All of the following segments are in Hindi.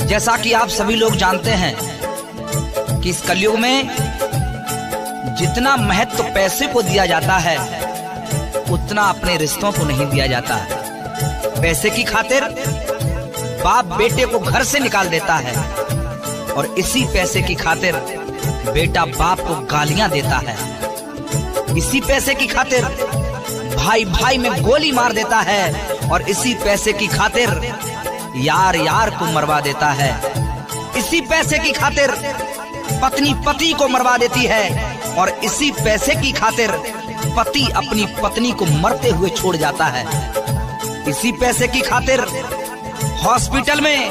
जैसा कि आप सभी लोग जानते हैं कि इस कलयुग में जितना महत्व पैसे को दिया जाता है उतना अपने रिश्तों को नहीं दिया जाता। पैसे की खातिर बाप बेटे को घर से निकाल देता है और इसी पैसे की खातिर बेटा बाप को गालियां देता है। इसी पैसे की खातिर भाई भाई में गोली मार देता है और इसी पैसे की खातिर यार यार को मरवा देता है। इसी पैसे की खातिर पत्नी पति को मरवा देती है और इसी पैसे की खातिर पति अपनी पत्नी को मरते हुए छोड़ जाता है। इसी पैसे की खातिर हॉस्पिटल में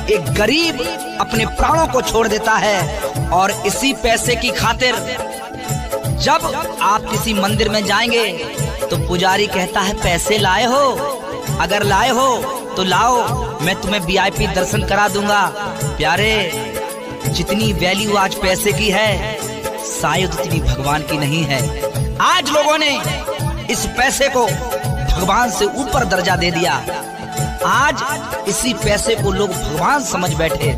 एक गरीब अपने प्राणों को छोड़ देता है और इसी पैसे की खातिर जब आप किसी मंदिर में जाएंगे तो पुजारी कहता है पैसे लाए हो, अगर लाए हो तो लाओ, मैं तुम्हें वीआईपी दर्शन करा दूंगा। प्यारे, जितनी वैल्यू आज पैसे की है शायद उतनी भगवान की नहीं है। आज लोगों ने इस पैसे को भगवान से ऊपर दर्जा दे दिया। आज इसी पैसे को लोग भगवान समझ बैठे।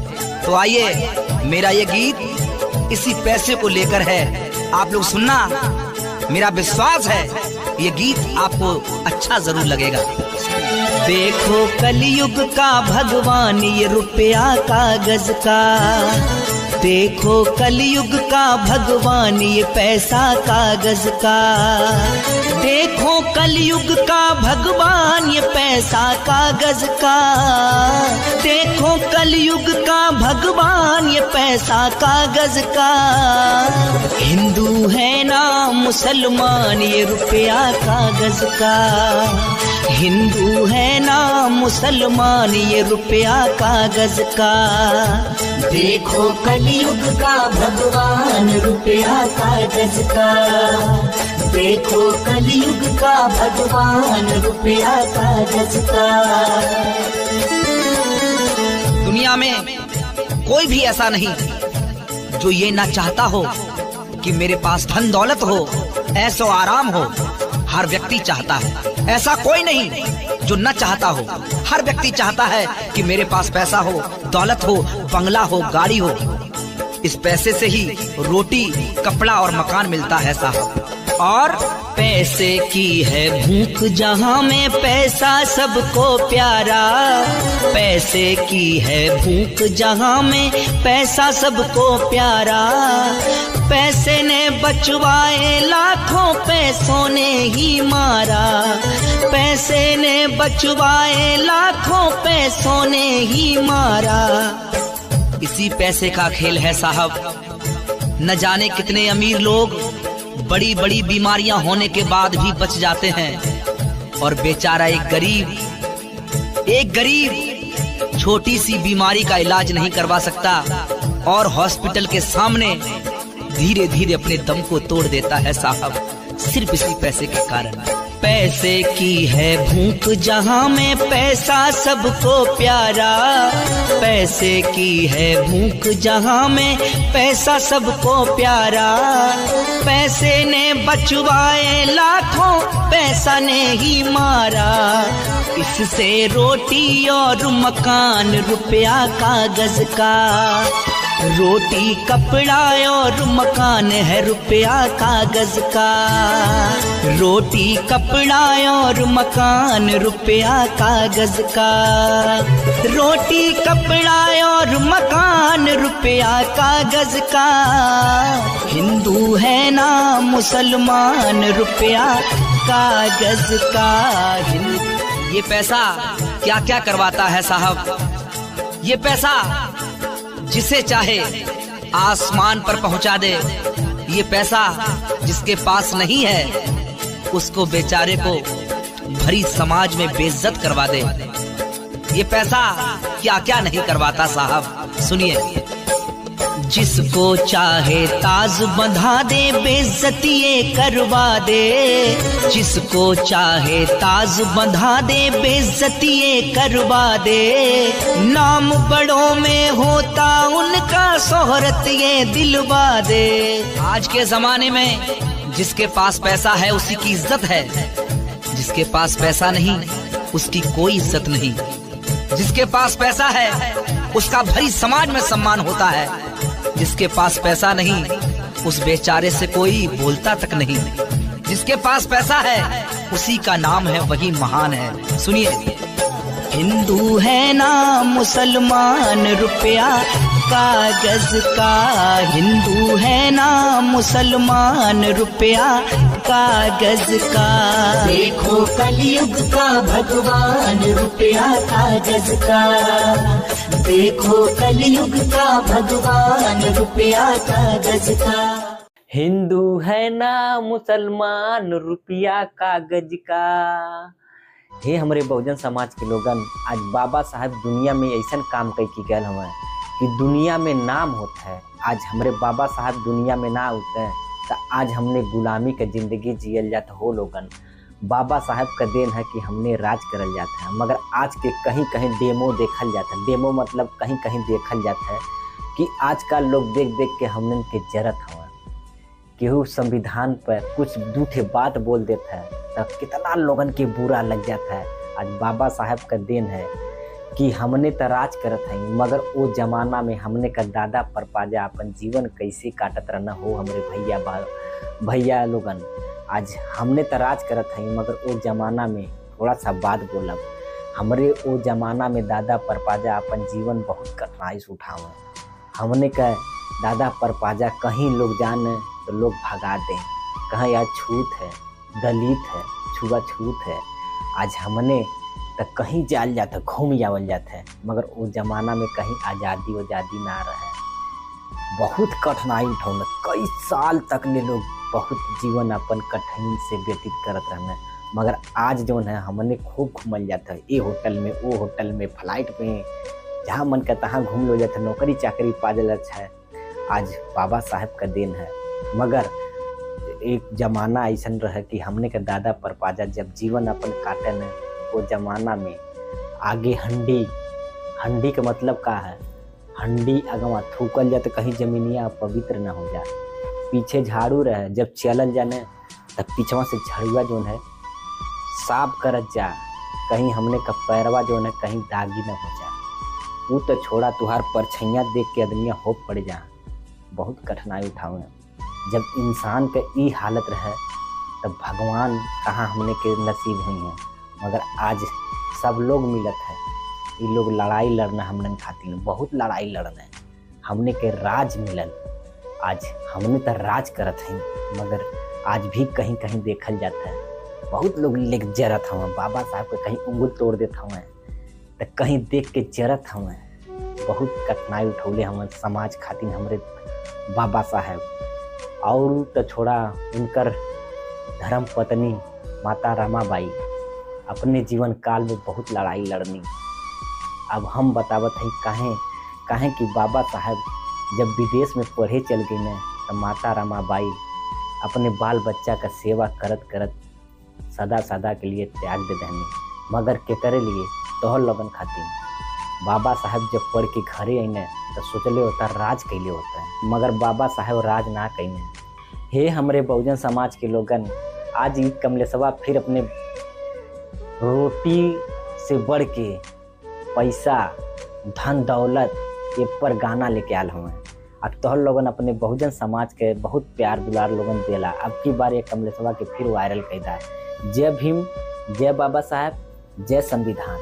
तो आइए, मेरा ये गीत इसी पैसे को लेकर है, आप लोग सुनना। मेरा विश्वास है ये गीत आपको अच्छा जरूर लगेगा। देखो कलयुग का भगवान ये रुपया कागज का, देखो कलयुग का भगवान ये पैसा कागज का, देखो कलयुग का भगवान ये पैसा कागज का, देखो कलयुग का भगवान ये पैसा कागज का। हिंदू है ना मुसलमान ये रुपया कागज का, हिंदू है ना मुसलमान ये रुपया कागज का। देखो कलयुग का भगवान रुपया कागज का, देखो कलयुग का भगवान रुपया कागज का। दुनिया में कोई भी ऐसा नहीं जो ये ना चाहता हो कि मेरे पास धन दौलत हो, ऐशो आराम हो। हर व्यक्ति चाहता है, ऐसा कोई नहीं जो न चाहता हो। हर व्यक्ति चाहता है कि मेरे पास पैसा हो, दौलत हो, बंगला हो, गाड़ी हो। इस पैसे से ही रोटी, कपड़ा और मकान मिलता है साहब। और पैसे की है भूख जहाँ में पैसा सबको प्यारा, पैसे की है भूख जहाँ में पैसा सबको प्यारा। पैसे ने बचवाए लाखों, पैसों ने ही मारा, पैसे ने बचवाए लाखों, पैसों ने ही मारा। इसी पैसे का खेल है साहब। न जाने कितने अमीर लोग बड़ी बड़ी बीमारियां होने के बाद भी बच जाते हैं और बेचारा एक गरीब छोटी सी बीमारी का इलाज नहीं करवा सकता और हॉस्पिटल के सामने धीरे धीरे अपने दम को तोड़ देता है साहब, सिर्फ इसी पैसे के कारण। पैसे की है भूख जहाँ में पैसा सबको प्यारा, पैसे की है भूख जहाँ में पैसा सबको प्यारा। पैसे ने बचवाए लाखों, पैसा ने ही मारा। इससे रोटी और मकान रुपया कागज का, रोटी कपड़ा और मकान है रुपया कागज का, रोटी कपड़ा और मकान रुपया कागज का, रोटी कपड़ा और मकान रुपया कागज का। हिंदू है ना मुसलमान रुपया कागज का। ये पैसा क्या क्या करवाता है साहब। ये पैसा जिसे चाहे आसमान पर पहुंचा दे। ये पैसा जिसके पास नहीं है उसको बेचारे को भरी समाज में बेइज्जत करवा दे। ये पैसा क्या क्या नहीं करवाता साहब, सुनिए। जिसको चाहे ताज बंधा दे, बेइज्जती ये करवा दे। जिसको चाहे ताज बंधा दे, बेइज्जती ये करवा दे। नाम बड़ों में होता उनका, शोहरत ये दिलवा दे। आज के जमाने में जिसके पास पैसा है उसी की इज्जत है, जिसके पास पैसा नहीं उसकी कोई इज्जत नहीं। जिसके पास पैसा है उसका भरी समाज में सम्मान होता है। जिसके पास पैसा नहीं उस बेचारे से कोई बोलता तक नहीं। जिसके पास पैसा है उसी का नाम है वही महान है। सुनिए। हिंदू है ना मुसलमान रुपया कागज का, हिंदू है ना मुसलमान रुपया कागज का। देखो कलयुग का भगवान रुपया कागज का, देखो कलयुग का भगवान रुपया कागज का। हिंदू है ना मुसलमान रुपया कागज का। हे हमरे बहुजन समाज के लोगन, आज बाबा साहब दुनिया में ऐसा काम कई की गए हमें कि दुनिया में नाम होता है। आज हमरे बाबा साहब दुनिया में ना होते हैं तो आज हमने गुलामी का जिंदगी जियल जाता हो लोगन। बाबा साहब का देन है कि हमने राज करल जाता है, मगर आज के कहीं कहीं डेमो देखल जाता है। डेमो मतलब कहीं कहीं देखल जाता है कि आजकल लोग देख देख के हमने के जरत हवा। केहू संविधान पर कुछ दूठे बात बोल देता है तब कितना लोगन के बुरा लग जाता है। आज बाबा साहब का देन है कि हमने तो राज करत है, मगर वो जमाना में हमने का दादा परपाजा अपन जीवन कैसे काटत रहना हो हमरे भैया लोगन। आज हमने तो राज करत है, मगर वो जमाना में थोड़ा सा बात बोलब, हमरे वो जमाना में दादा परपाजा अपन जीवन बहुत कठिनाई से उठावे। हमने का दादा परपाजा कहीं लोग जाने तो लोग भगा दें, कहीं यार छूत है, दलित है, छुआछूत है। आज हमने तो कहीं जाल जाता, घूम जावल जाता है, मगर वो जमाना में कहीं आज़ादी ना रहे। बहुत कठिनाई उठौन, कई साल तक ले लोग बहुत जीवन अपन कठिन से व्यतीत करत रहना। मगर आज जो है हमने खूब घूमल जाता है, ये होटल में वो होटल में फ्लाइट में जहाँ मन का तहाँ घूम लो जाता, नौकरी चाकरी पाजल अच्छा है। आज बाबा साहब का देन है। मगर एक जमाना ऐसा रहे कि हमने का दादा परपाजा जब जीवन अपन काटे न, वो जमाना में आगे हंडी का मतलब का है, हंडी अगवा थूकल जाए तो कहीं जमीनिया पवित्र न हो जाए। पीछे झाड़ू रहे, जब चलल जाने तब पीछवा से झाड़ुआ जो है साफ करत जा, कहीं हमने का पैरवा जो है कहीं दागी न हो जाए। वो तो छोड़ा, तुहार परछैया देख के आदमिया हो पड़ जा। बहुत कठिनाई उठावे। जब इंसान के ई हालत रहे तब भगवान कहाँ हमने के नसीब हुई हैं। मगर आज सब लोग मिलत है, ये लोग लड़ाई लड़ना हमने खातिर बहुत लड़ाई लड़ना है। हमने के राज मिलल, आज हमने तो राज करत हैं, मगर आज भी कहीं कहीं देखल जाता है बहुत लोग लेके जरत हमें। बाबा साहब के कहीं उंगल तोड़ देते हमें तो कहीं देख के जरत हमें। बहुत कठिनाई उठौले हमें समाज खातिर हमरे बाबा साहब। और तो छोड़ा, उनकर धर्म पत्नी माता रमाबाई अपने जीवन काल में बहुत लड़ाई लड़नी। अब हम बतावत हैं काहे कि बाबा साहब जब विदेश में पढ़े चल गई न, तो माता रमाबाई अपने बाल बच्चा का सेवा करत करत सदा के लिए त्याग दे देनी। मगर केकरे लिए? तोहर लगन खातिर। बाबा साहब जब पढ़ के घरे आईने तो सोचले होता राज कैले होता है, मगर बाबा साहब राज ना कैने। हे हमरे बहुजन समाज के लोगन, आज ही कमलेशवा फिर अपने रोटी से बढ़ के पैसा धन दौलत ये पर गाना लेके आल हुए। अब तोहर लोगन अपने बहुजन समाज के बहुत प्यार दुलार लोगन देला। अब की बार ये कमलेशवा के फिर वायरल कैदा। जय भीम, जय बाबा साहब, जय संविधान।